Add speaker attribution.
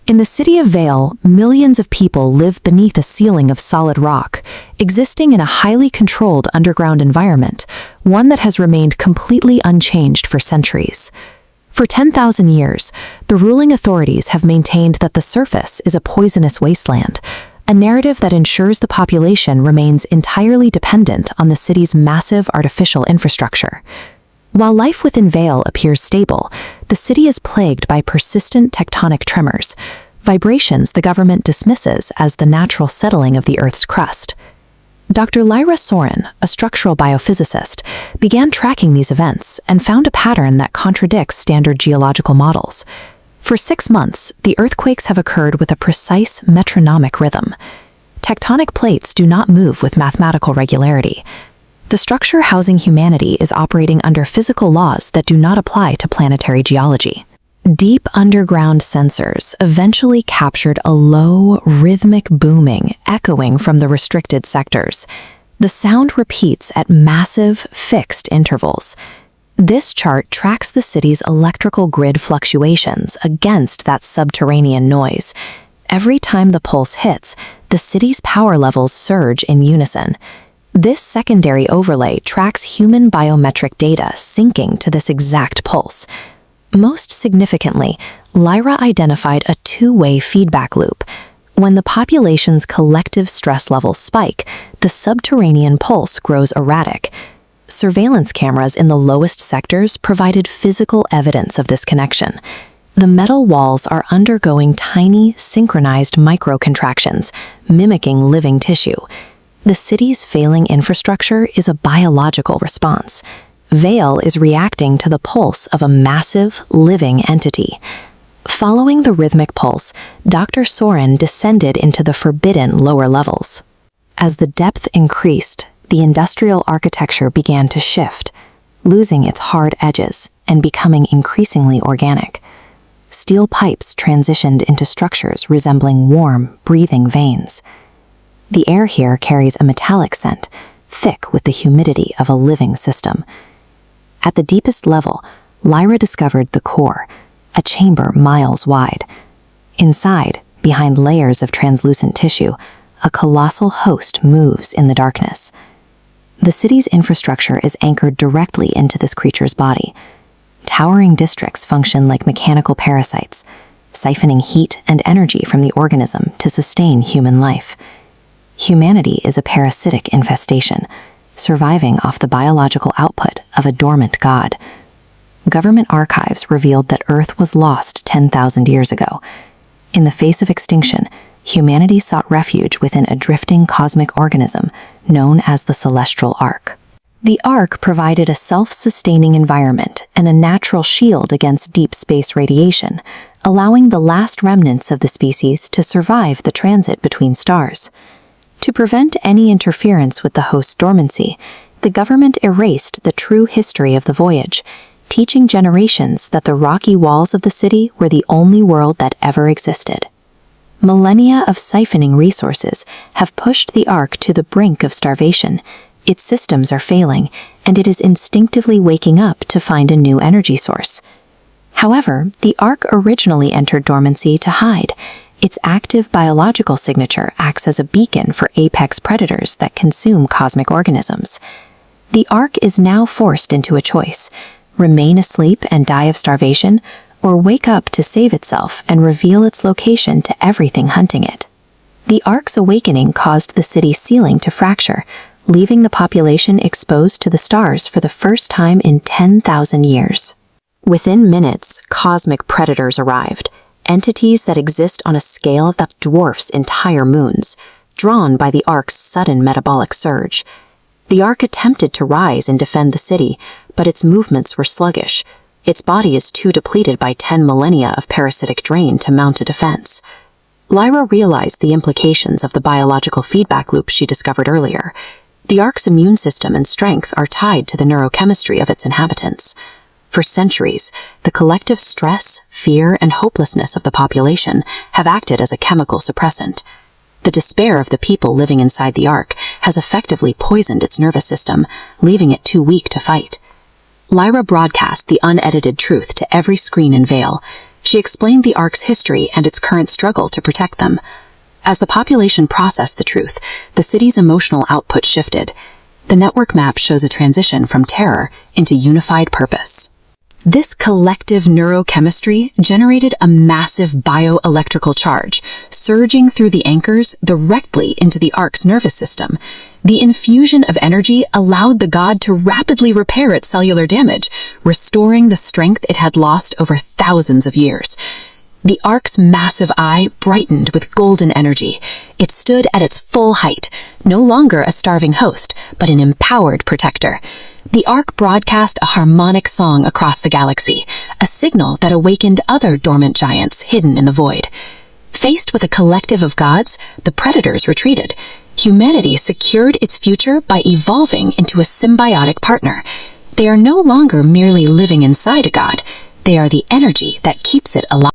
Speaker 1: In the city of Vale, millions of people live beneath a ceiling of solid rock, existing in a highly controlled underground environment, one that has remained completely unchanged for centuries. For 10,000 years, the ruling authorities have maintained that the surface is a poisonous wasteland, a narrative that ensures the population remains entirely dependent on the city's massive artificial infrastructure. While life within Vale appears stable, the city is plagued by persistent tectonic tremors, vibrations the government dismisses as the natural settling of the Earth's crust. Dr. Lyra Soren, a structural biophysicist, began tracking these events and found a pattern that contradicts standard geological models. For 6 months, the earthquakes have occurred with a precise metronomic rhythm. Tectonic plates do not move with mathematical regularity. The structure housing humanity is operating under physical laws that do not apply to planetary geology. Deep underground sensors eventually captured a low, rhythmic booming echoing from the restricted sectors. The sound repeats at massive, fixed intervals. This chart tracks the city's electrical grid fluctuations against that subterranean noise. Every time the pulse hits, the city's power levels surge in unison. This secondary overlay tracks human biometric data syncing to this exact pulse. Most significantly, Lyra identified a two-way feedback loop. When the population's collective stress levels spike, the subterranean pulse grows erratic. Surveillance cameras in the lowest sectors provided physical evidence of this connection. The metal walls are undergoing tiny, synchronized microcontractions, mimicking living tissue. The city's failing infrastructure is a biological response. Vale is reacting to the pulse of a massive, living entity. Following the rhythmic pulse, Dr. Soren descended into the forbidden lower levels. As the depth increased, the industrial architecture began to shift, losing its hard edges and becoming increasingly organic. Steel pipes transitioned into structures resembling warm, breathing veins. The air here carries a metallic scent, thick with the humidity of a living system. At the deepest level, Lyra discovered the core, a chamber miles wide. Inside, behind layers of translucent tissue, a colossal host moves in the darkness. The city's infrastructure is anchored directly into this creature's body. Towering districts function like mechanical parasites, siphoning heat and energy from the organism to sustain human life. Humanity is a parasitic infestation, surviving off the biological output of a dormant god. Government archives revealed that Earth was lost 10,000 years ago. In the face of extinction, humanity sought refuge within a drifting cosmic organism known as the Celestial Ark. The Ark provided a self-sustaining environment and a natural shield against deep space radiation, allowing the last remnants of the species to survive the transit between stars. To prevent any interference with the host's dormancy, the government erased the true history of the voyage, teaching generations that the rocky walls of the city were the only world that ever existed. Millennia of siphoning resources have pushed the Ark to the brink of starvation. Its systems are failing, and it is instinctively waking up to find a new energy source. However, the Ark originally entered dormancy to hide. Its active biological signature acts as a beacon for apex predators that consume cosmic organisms. The Ark is now forced into a choice: remain asleep and die of starvation, or wake up to save itself and reveal its location to everything hunting it. The Ark's awakening caused the city's ceiling to fracture, leaving the population exposed to the stars for the first time in 10,000 years. Within minutes, cosmic predators arrived, entities that exist on a scale that dwarfs entire moons, drawn by the Ark's sudden metabolic surge. The Ark attempted to rise and defend the city, but its movements were sluggish. Its body is too depleted by 10 millennia of parasitic drain to mount a defense. Lyra realized the implications of the biological feedback loop she discovered earlier. The Ark's immune system and strength are tied to the neurochemistry of its inhabitants. For centuries, the collective stress, fear, and hopelessness of the population have acted as a chemical suppressant. The despair of the people living inside the Ark has effectively poisoned its nervous system, leaving it too weak to fight. Lyra broadcast the unedited truth to every screen in Vale. She explained the Ark's history and its current struggle to protect them. As the population processed the truth, the city's emotional output shifted. The network map shows a transition from terror into unified purpose. This collective neurochemistry generated a massive bioelectrical charge, surging through the anchors directly into the Ark's nervous system. The infusion of energy allowed the god to rapidly repair its cellular damage, restoring the strength it had lost over thousands of years. The Ark's massive eye brightened with golden energy. It stood at its full height, no longer a starving host, but an empowered protector. The Ark broadcast a harmonic song across the galaxy, a signal that awakened other dormant giants hidden in the void. Faced with a collective of gods, the predators retreated. Humanity secured its future by evolving into a symbiotic partner. They are no longer merely living inside a god. They are the energy that keeps it alive.